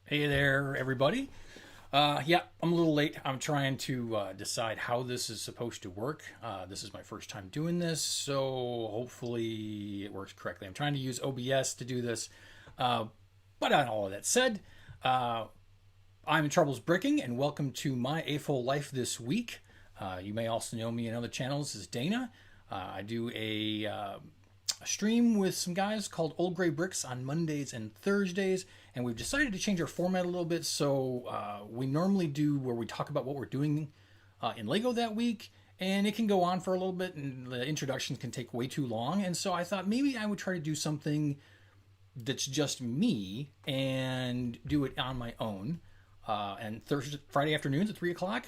Hey there, everybody. Yeah, I'm a little late. I'm trying to decide how this is supposed to work. This is my first time doing this, so hopefully it works correctly. I'm trying to use OBS to do this. But on all of that said, I'm in Troubles Bricking, and welcome to my AFOL life this week. You may also know me in other channels as Dana. I do a stream with some guys called Old Gray Bricks on Mondays and Thursdays, and we've decided to change our format a little bit. So we normally do where we talk about what we're doing in Lego that week, and it can go on for a little bit, and the introductions can take way too long. And so I thought maybe I would try to do something that's just me and do it on my own. And Friday afternoons at 3 o'clock,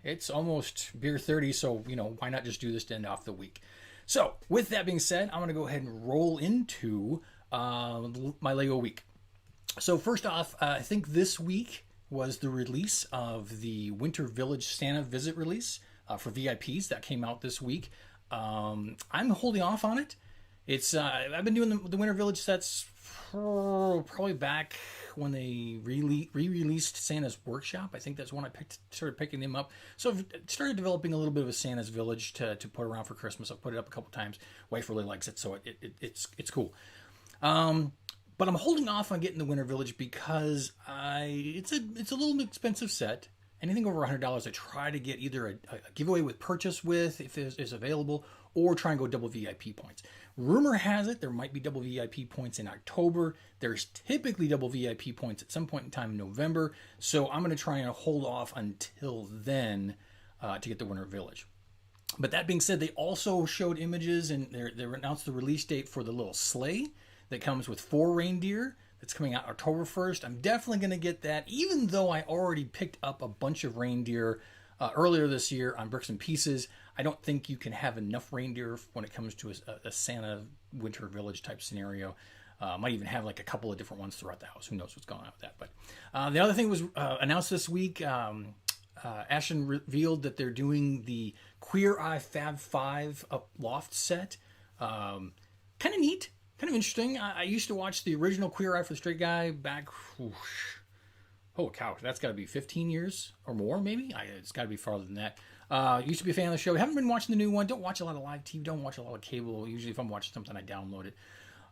it's almost beer 30, so why not just do this to end off the week? So with that being said, I'm going to go ahead and roll into my Lego week. So first off, I think this week was the release of the Winter Village Santa Visit release for VIPs that came out this week. I'm holding off on it. It's I've been doing the Winter Village sets probably back when they re-released Santa's Workshop. I think that's when I started picking them up. So I've started developing a little bit of a Santa's Village to put around for Christmas. I've put it up a couple times. Wife really likes it, so it's cool. But I'm holding off on getting the Winter Village because it's a little expensive set. Anything over $100, I try to get either a giveaway with purchase with, if it is available, or try and go double VIP points. Rumor has it there might be double VIP points in October. There's typically double VIP points at some point in time in November. So I'm going to try and hold off until then to get the Winter Village. But that being said, they also showed images, and they announced the release date for the little sleigh that comes with 4 reindeer. That's coming out October 1st. I'm definitely going to get that, even though I already picked up a bunch of reindeer earlier this year on Bricks and Pieces. I don't think you can have enough reindeer when it comes to a Santa Winter Village type scenario. Might even have like a couple of different ones throughout the house. Who knows what's going on with that? But the other thing was announced this week. Ashton revealed that they're doing the Queer Eye Fab 5 loft set. Kind of neat. Kind of interesting. I used to watch the original Queer Eye for the Straight Guy back. Oh cow, that's got to be 15 years or more, maybe. It's got to be farther than that. Used to be a fan of the show. Haven't been watching the new one. Don't watch a lot of live TV. Don't watch a lot of cable. Usually, if I'm watching something, I download it.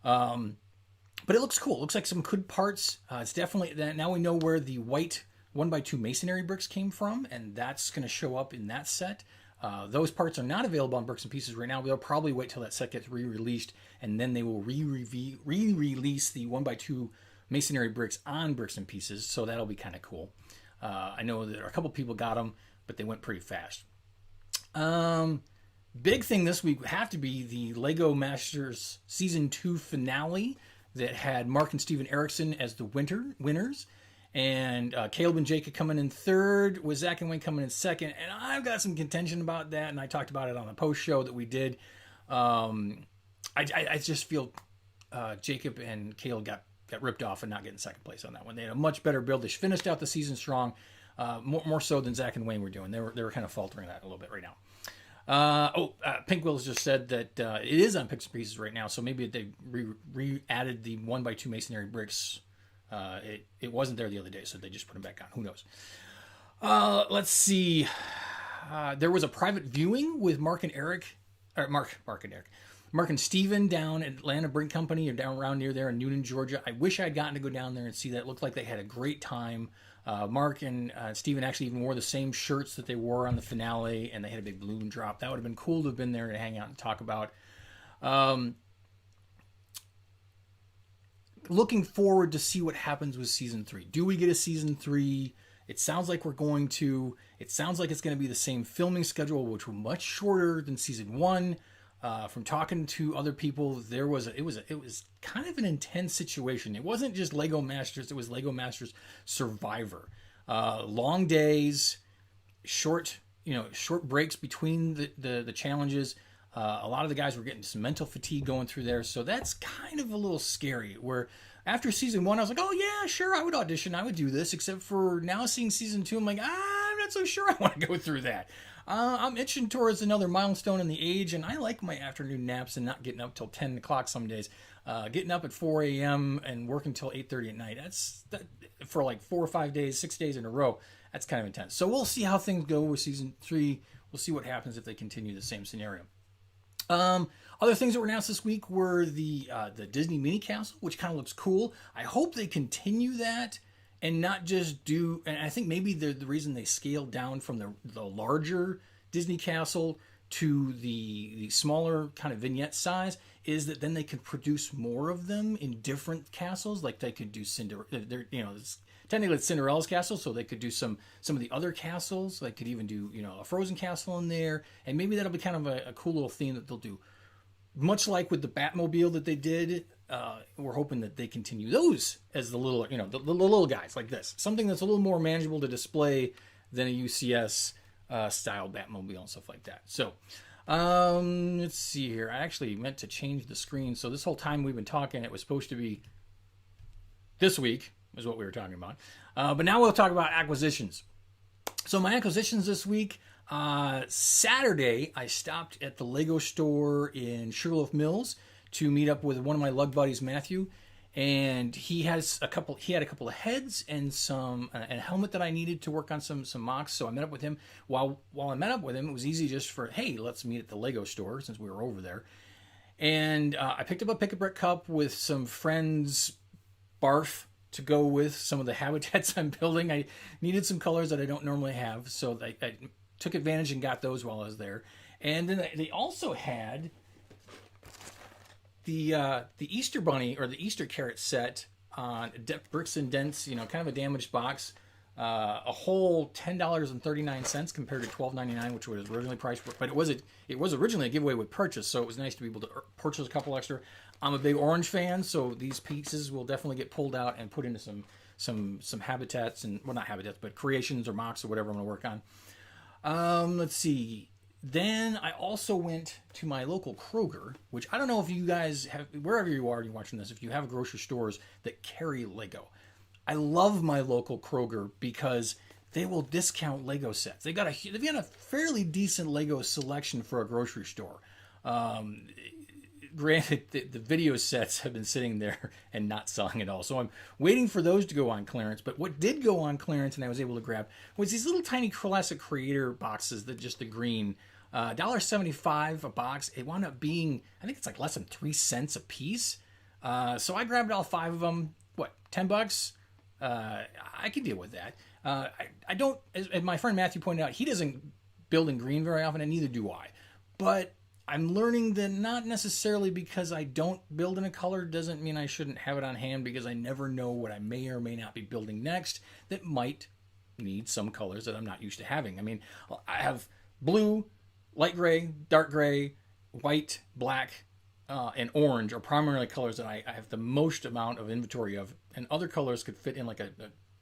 But it looks cool. It looks like some good parts. It's definitely that. Now we know where the white 1x2 masonry bricks came from, and that's going to show up in that set. Those parts are not available on Bricks and Pieces right now. They'll probably wait till that set gets re-released, and then they will re-release the 1x2 masonry bricks on Bricks and Pieces, so that'll be kind of cool. I know that a couple people got them, but they went pretty fast. Big thing this week would have to be the Lego Masters Season 2 finale that had Mark and Steven Erickson as the winners. And Caleb and Jacob coming in third, with Zach and Wayne coming in second. And I've got some contention about that, and I talked about it on the post show that we did. I just feel Jacob and Caleb got ripped off and not getting second place on that one. They had a much better build. They finished out the season strong, more so than Zach and Wayne were doing. They were kind of faltering that a little bit right now. Pink Wills just said that it is on Picks and Pieces right now, so maybe they re-added the 1x2 masonry bricks. It wasn't there the other day, so they just put them back on. Who knows? Let's see. There was a private viewing with Mark and Steven down at Atlanta Brink Company, or down around near there in Newnan, Georgia. I wish I'd gotten to go down there and see that. It looked like they had a great time. Mark and Steven actually even wore the same shirts that they wore on the finale, and they had a big balloon drop. That would have been cool to have been there to hang out and talk about. Looking forward to see what happens with Season 3. Do we get a Season 3? It sounds like we're going to. It sounds like it's going to be the same filming schedule, which was much shorter than Season 1. From talking to other people, it was kind of an intense situation. It wasn't just Lego Masters, it was Lego Masters Survivor. Long days, short breaks between the challenges. A lot of the guys were getting some mental fatigue going through there, so that's kind of a little scary. Where after Season 1, I was like, oh yeah, sure, I would audition, I would do this, except for now seeing Season 2, I'm like, I'm not so sure I want to go through that. I'm itching towards another milestone in the age, and I like my afternoon naps and not getting up till 10 o'clock some days. Getting up at 4 a.m. and working till 8:30 at night. That for like 4 or 5 days, 6 days in a row. That's kind of intense. So we'll see how things go with season 3. We'll see what happens if they continue the same scenario. Other things that were announced this week were the Disney mini castle, which kind of looks cool. I hope they continue that and not just do. And I think maybe the reason they scaled down from the larger Disney castle to the smaller kind of vignette size is that then they could produce more of them in different castles. Like they could do technically it's Cinderella's castle, so they could do some of the other castles. They could even do a Frozen castle in there, and maybe that'll be kind of a cool little theme that they'll do. Much like with the Batmobile that they did, we're hoping that they continue those as the little the little guys like this, something that's a little more manageable to display than a UCS style Batmobile and stuff like that. So let's see here. I actually meant to change the screen, so this whole time we've been talking, it was supposed to be this week is what we were talking about. But now we'll talk about acquisitions. So my acquisitions this week, Saturday, I stopped at the Lego store in Sugarloaf Mills to meet up with one of my lug buddies, Matthew, and he had a couple of heads and a helmet that I needed to work on some mocks. So I met up with him. While I met up with him, it was easy just for, hey, let's meet at the Lego store since we were over there. And I picked up a Pick-a-Brick cup with some friends' barf to go with some of the habitats I'm building. I needed some colors that I don't normally have, so I took advantage and got those while I was there. And then they also had the Easter Bunny or the Easter Carrot set on Bricks and Dents, kind of a damaged box. A whole $10.39 compared to $12.99, which was originally priced, but it was originally a giveaway with purchase, so it was nice to be able to purchase a couple extra. I'm a big orange fan, so these pieces will definitely get pulled out and put into some habitats, and well, not habitats, but creations or mocks or whatever I'm going to work on. Let's see. Then I also went to my local Kroger, which I don't know if you guys have, wherever you are and you're watching this, if you have grocery stores that carry Lego. I love my local Kroger because they will discount Lego sets. They've got a fairly decent Lego selection for a grocery store. Granted, the video sets have been sitting there and not selling at all. So I'm waiting for those to go on clearance. But what did go on clearance and I was able to grab was these little tiny classic creator boxes, just the green. $1.75 a box. It wound up being, I think it's like less than 3 cents a piece. So I grabbed all 5 of them. What, $10? I can deal with that. I don't, as my friend Matthew pointed out, he doesn't build in green very often, and neither do I. But I'm learning that not necessarily because I don't build in a color doesn't mean I shouldn't have it on hand, because I never know what I may or may not be building next that might need some colors that I'm not used to having. I mean, I have blue, light gray, dark gray, white, black, and orange are primarily colors that I have the most amount of inventory of, and other colors could fit in like a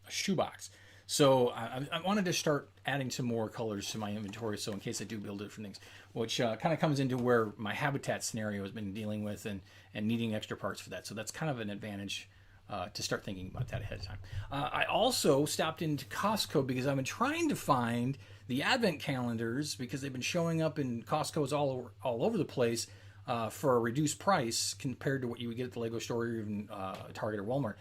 shoebox. So I wanted to start adding some more colors to my inventory, so in case I do build different things, which kind of comes into where my habitat scenario has been dealing with and needing extra parts for that. So that's kind of an advantage to start thinking about that ahead of time. I also stopped into Costco because I've been trying to find the advent calendars, because they've been showing up in Costco's all over the place for a reduced price compared to what you would get at the Lego store or even Target or Walmart.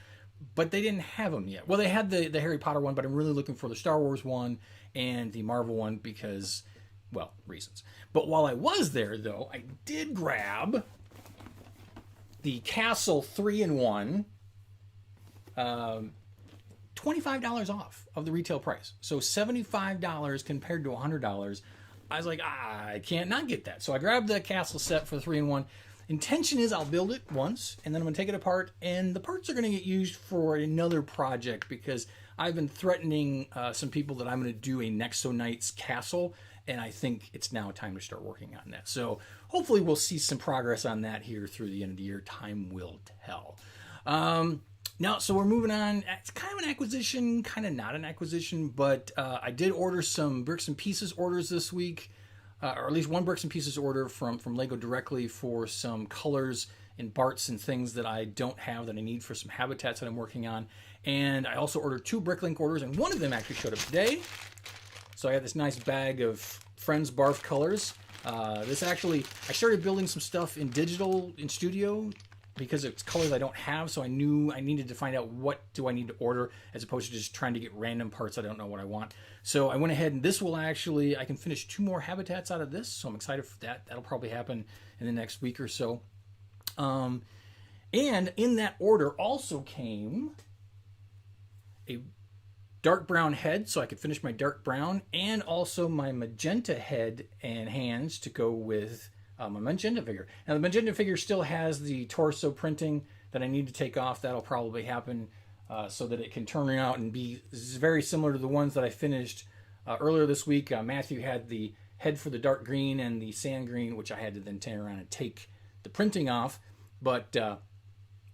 But they didn't have them yet. Well, they had the Harry Potter one, but I'm really looking for the Star Wars one and the Marvel one because, well, reasons. But while I was there, though, I did grab the Castle 3-in-1, $25 off of the retail price. So $75 compared to $100. I was like, I can't not get that. So I grabbed the Castle set for the 3-in-1. Intention is I'll build it once, and then I'm going to take it apart, and the parts are going to get used for another project, because I've been threatening some people that I'm going to do a Nexo Knights castle, and I think it's now time to start working on that. So hopefully we'll see some progress on that here through the end of the year. Time will tell. Now, so we're moving on. It's kind of an acquisition, kind of not an acquisition, but I did order some bricks and pieces orders this week. Or at least one bricks and pieces order from Lego directly for some colors and Barts and things that I don't have that I need for some habitats that I'm working on. And I also ordered 2 Bricklink orders, and one of them actually showed up today. So I got this nice bag of Friends Barf colors. This actually, I started building some stuff in digital in Studio because it's colors I don't have, so I knew I needed to find out what do I need to order as opposed to just trying to get random parts I don't know what I want. So I went ahead and this will actually, I can finish 2 more habitats out of this, so I'm excited for that. That'll probably happen in the next week or so. And in that order also came a dark brown head, so I could finish my dark brown, and also my magenta head and hands to go with my magenta figure. Now the magenta figure still has the torso printing that I need to take off. That'll probably happen so that it can turn out and be very similar to the ones that I finished earlier this week. Matthew had the head for the dark green and the sand green, which I had to then turn around and take the printing off. But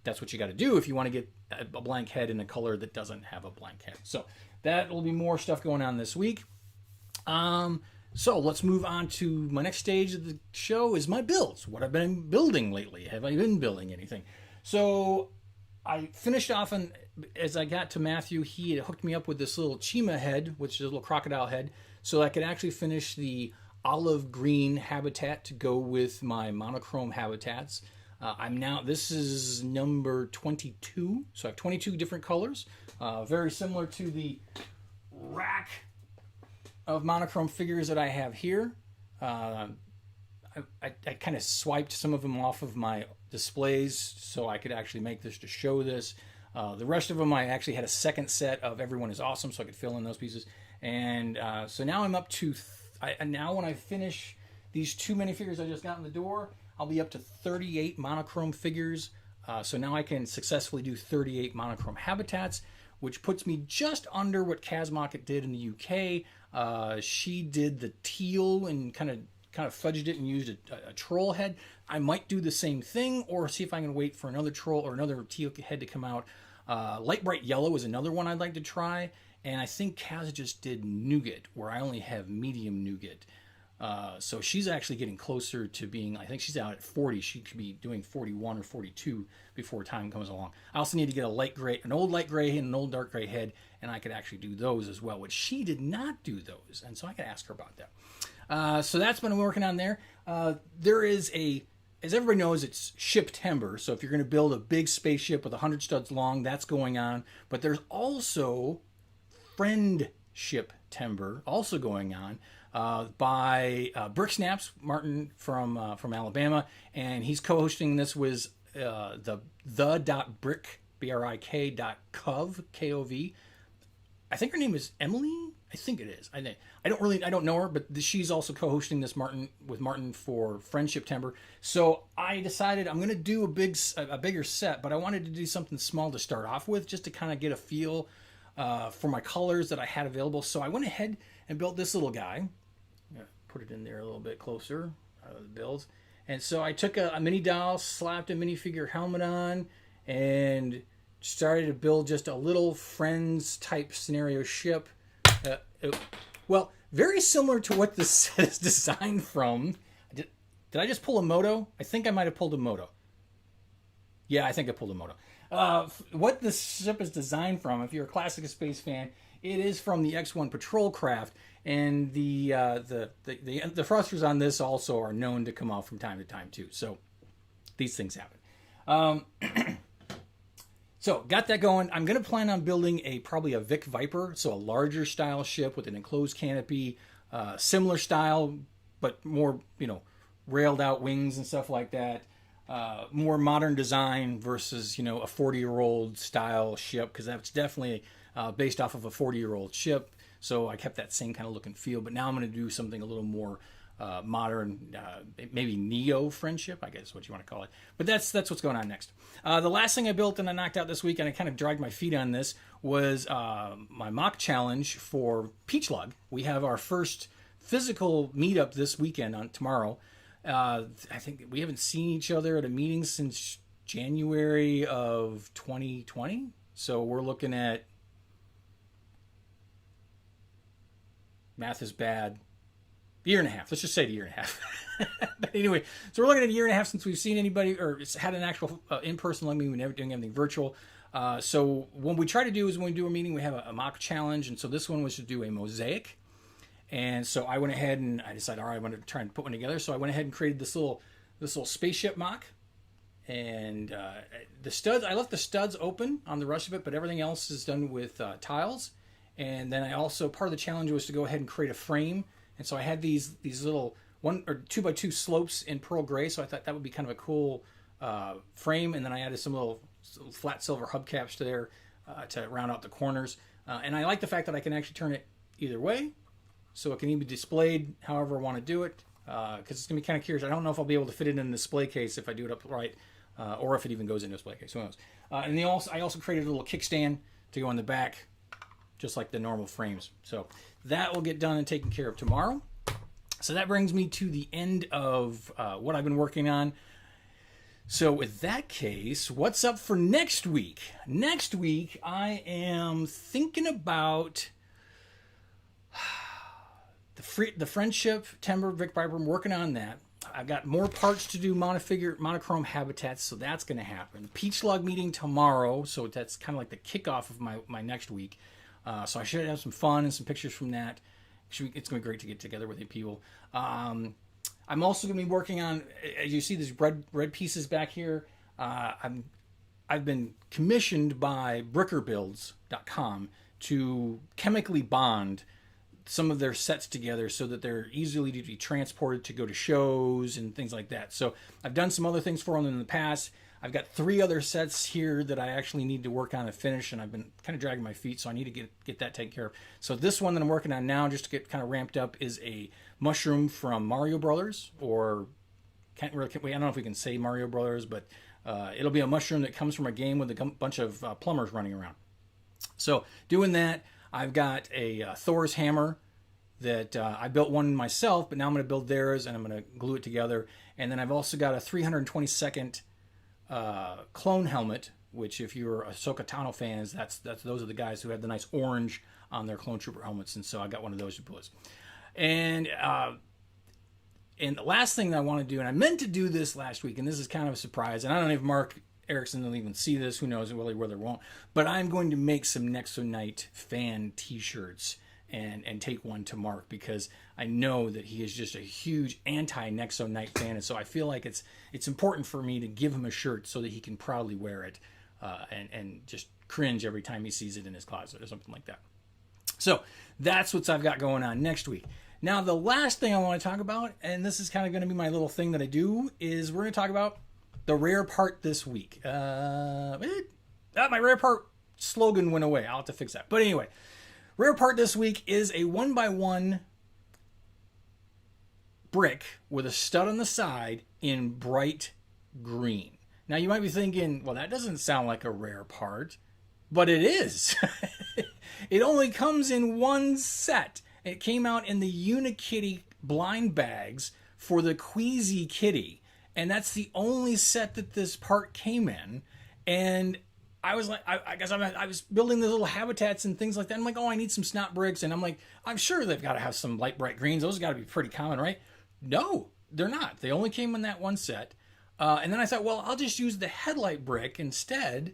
that's what you got to do if you want to get a blank head in a color that doesn't have a blank head. So that will be more stuff going on this week. So let's move on to my next stage of the show is my builds. What I've been building lately. Have I been building anything? So I finished off, and as I got to Matthew, he had hooked me up with this little Chima head, which is a little crocodile head, so I could actually finish the olive green habitat to go with my monochrome habitats. This is number 22, so I have 22 different colors, very similar to the rack of monochrome figures that I have here. I kind of swiped some of them off of my displays so I could actually make this to show this. The rest of them I actually had a second set of Everyone is Awesome so I could fill in those pieces. And so now I'm up to, now when I finish these 2 minifigures I just got in the door, I'll be up to 38 monochrome figures. So now I can successfully do 38 monochrome habitats, which puts me just under what Kazmarket did in the UK. She did the teal and kind of fudged it and used a troll head. I might do the same thing or see if I can wait for another troll or another teal head to come out. Light bright yellow is another one I'd like to try. And I think Kaz just did nougat, where I only have medium nougat. So she's actually getting closer to being, I think she's out at 40. She could be doing 41 or 42 before time comes along. I also need to get an old light gray and an old dark gray head, and I could actually do those as well, which she did not do those. And so I could ask her about that. So that's what I'm working on there. There is as everybody knows, it's Ship-Timber. So if you're going to build a big spaceship with 100 studs long, that's going on. But there's also Friendship Timber also going on. By Brick Snaps, Martin from Alabama, and he's co-hosting this with the.brick, BRIK.cov, KOV. I think her name is Emily. I think it is. I don't know her, but she's also co-hosting this with Martin for Friendship Timber. So I decided I'm going to do a bigger set, but I wanted to do something small to start off with, just to kind of get a feel for my colors that I had available. So I went ahead and built this little guy. Put it in there a little bit closer, the builds. And so I took a mini doll, slapped a minifigure helmet on, and started to build just a little Friends type scenario ship. Well, very similar to what this set is designed from. Did I just pull a Moto? I think I might have pulled a Moto. Yeah, I think I pulled a Moto. What this ship is designed from, if you're a classic space fan, it is from the X-1 Patrol craft, and the thrusters on this also are known to come off from time to time too. So these things happen. So got that going. I'm going to plan on building probably a Vic Viper, so a larger style ship with an enclosed canopy, similar style, but more railed out wings and stuff like that. More modern design versus a 40-year-old style ship, because that's definitely based off of a 40-year-old ship. So I kept that same kind of look and feel, but now I'm going to do something a little more modern, maybe neo Friendship, I guess is what you want to call it. But that's what's going on next. The last thing I built and I knocked out this week, and I kind of dragged my feet on this, was my mock challenge for Peach Lug. We have our first physical meetup this weekend tomorrow. I think we haven't seen each other at a meeting since January of 2020. So we're looking at, math is bad, year and a half. Let's just say a year and a half. But anyway, so we're looking at a year and a half since we've seen anybody or had an actual in-person meeting. We're never doing anything virtual. So what we try to do is when we do a meeting, we have a mock challenge. And so this one was to do a mosaic. And so I went ahead and I decided, all right, I want to try and put one together. So I went ahead and created this little spaceship mock. And the studs, I left the studs open on the rest of it, but everything else is done with tiles. And then I also, part of the challenge was to go ahead and create a frame. And so I had these little 1 or 2 by 2 slopes in pearl gray. So I thought that would be kind of a cool frame. And then I added some little flat silver hubcaps to there to round out the corners. And I like the fact that I can actually turn it either way. So it can even be displayed however I want to do it. Because it's going to be kind of curious. I don't know if I'll be able to fit it in a display case if I do it upright. Or if it even goes into a display case. Who knows? And I also created a little kickstand to go on the back, just like the normal frames. So that will get done and taken care of tomorrow. So that brings me to the end of what I've been working on. So with that case, what's up for next week? Next week, I am thinking about the Friendship Timber Vic Viper. I'm working on that. I've got more parts to do monochrome habitats, so that's going to happen. Peach Log meeting tomorrow, so that's kind of like the kickoff of my next week. So I should have some fun and some pictures from that. It's going to be great to get together with you people. I'm also going to be working on, as you see, these red pieces back here. I've been commissioned by brickerbuilds.com to chemically bond some of their sets together so that they're easily to be transported to go to shows and things like that. So I've done some other things for them in the past. I've got 3 other sets here that I actually need to work on and finish, and I've been kind of dragging my feet, so I need to get that taken care of. So this one that I'm working on now, just to get kind of ramped up, is a mushroom from Mario Brothers, or I don't know if we can say Mario Brothers, but it'll be a mushroom that comes from a game with a bunch of plumbers running around. So doing that, I've got a Thor's hammer that I built one myself, but now I'm going to build theirs and I'm going to glue it together. And then I've also got a 322nd clone helmet, which if you're a Ahsoka Tano fans, those are the guys who have the nice orange on their clone trooper helmets. And so I got one of those to put. And the last thing that I want to do, and I meant to do this last week, and this is kind of a surprise, and I don't know if Mark Erickson will even see this, who knows whether it won't, but I'm going to make some Nexonite fan t-shirts and take one to Mark, because I know that he is just a huge anti-Nexonite fan, and so I feel like it's important for me to give him a shirt so that he can proudly wear it and just cringe every time he sees it in his closet or something like that. So that's what I've got going on next week. Now, the last thing I want to talk about, and this is kind of going to be my little thing that I do, is we're going to talk about the rare part this week. My rare part slogan went away. I'll have to fix that. But anyway, rare part this week is a 1x1 brick with a stud on the side in bright green. Now, you might be thinking, well, that doesn't sound like a rare part, but it is. It only comes in one set. It came out in the Unikitty blind bags for the Queasy Kitty. And that's the only set that this part came in. And I was like, I guess I was building the little habitats and things like that. I'm like, oh, I need some snot bricks. And I'm like, I'm sure they've got to have some light bright greens. Those got to be pretty common, right? No, they're not. They only came in that one set. And then I thought, well, I'll just use the headlight brick instead.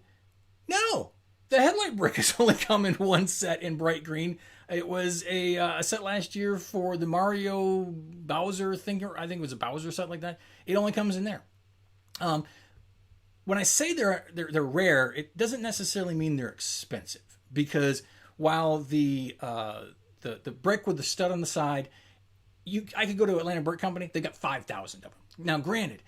No, the headlight brick has only come in one set in bright green. It was a set last year for the Mario Bowser thing. I think it was a Bowser set like that. It only comes in there. When I say they're rare, it doesn't necessarily mean they're expensive, because while the brick with the stud on the side, I could go to Atlanta Brick Company. They got 5,000 of them. Now, granted,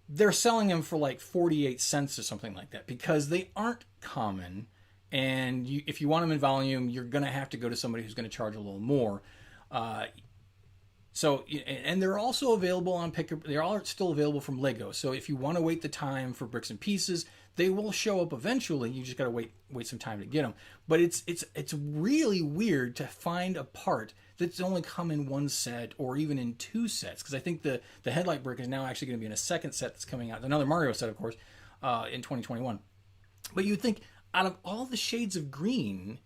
they're selling them for like 48 cents or something like that, because they aren't common. And if you want them in volume, you're going to have to go to somebody who's going to charge a little more. So, and they're also available on pickup. They're all still available from Lego. So if you want to wait the time for bricks and pieces, they will show up eventually. You just got to wait some time to get them. But it's really weird to find a part that's only come in one set or even in 2 sets. Because I think the headlight brick is now actually going to be in a second set that's coming out. Another Mario set, of course, in 2021. But you'd think, out of all the shades of green,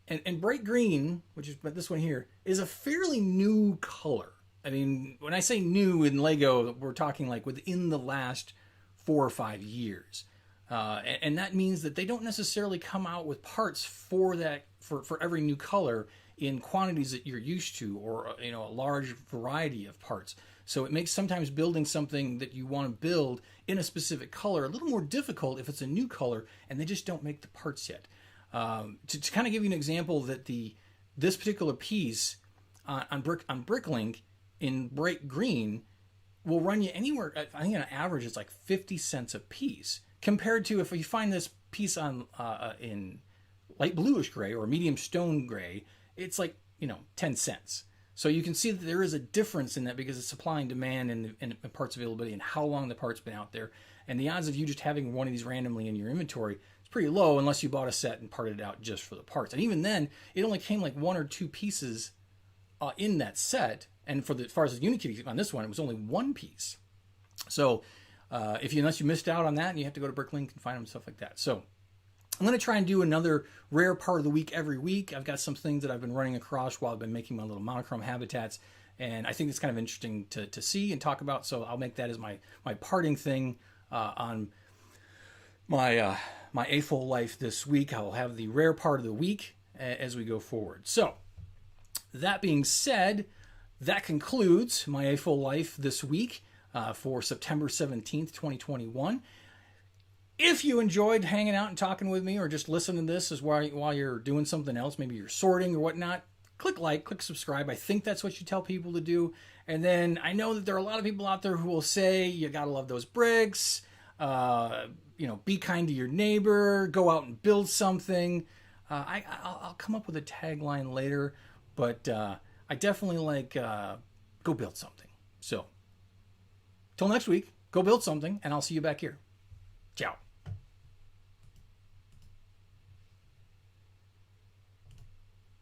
and bright green, which is this one here, is a fairly new color. I mean, when I say new in Lego, we're talking like within the last 4 or 5 years. And that means that they don't necessarily come out with parts for that, for every new color in quantities that you're used to, or a large variety of parts. So it makes sometimes building something that you want to build in a specific color a little more difficult if it's a new color and they just don't make the parts yet. To kind of give you an example, that this particular piece on Bricklink in bright green will run you anywhere. I think on average it's like 50 cents a piece, compared to if you find this piece on in light bluish gray or medium stone gray, it's like 10 cents. So you can see that there is a difference in that, because of supply and demand and parts availability and how long the part's been out there. And the odds of you just having one of these randomly in your inventory is pretty low, unless you bought a set and parted it out just for the parts. And even then, it only came like one or two pieces in that set. And as far as the Unikitty on this one, it was only one piece. So unless you missed out on that, and you have to go to Bricklink and find them and stuff like that. So I'm going to try and do another rare part of the week every week. I've got some things that I've been running across while I've been making my little monochrome habitats, and I think it's kind of interesting to see and talk about. So I'll make that as my parting thing on my AFOL life this week. I'll have the rare part of the week as we go forward. So that being said, that concludes my AFOL life this week for September 17th, 2021. If you enjoyed hanging out and talking with me, or just listening to this while you're doing something else, maybe you're sorting or whatnot, click like, click subscribe. I think that's what you tell people to do. And then I know that there are a lot of people out there who will say, you got to love those bricks, be kind to your neighbor, go out and build something. I'll come up with a tagline later, but I definitely like go build something. So till next week, go build something, and I'll see you back here. Ciao.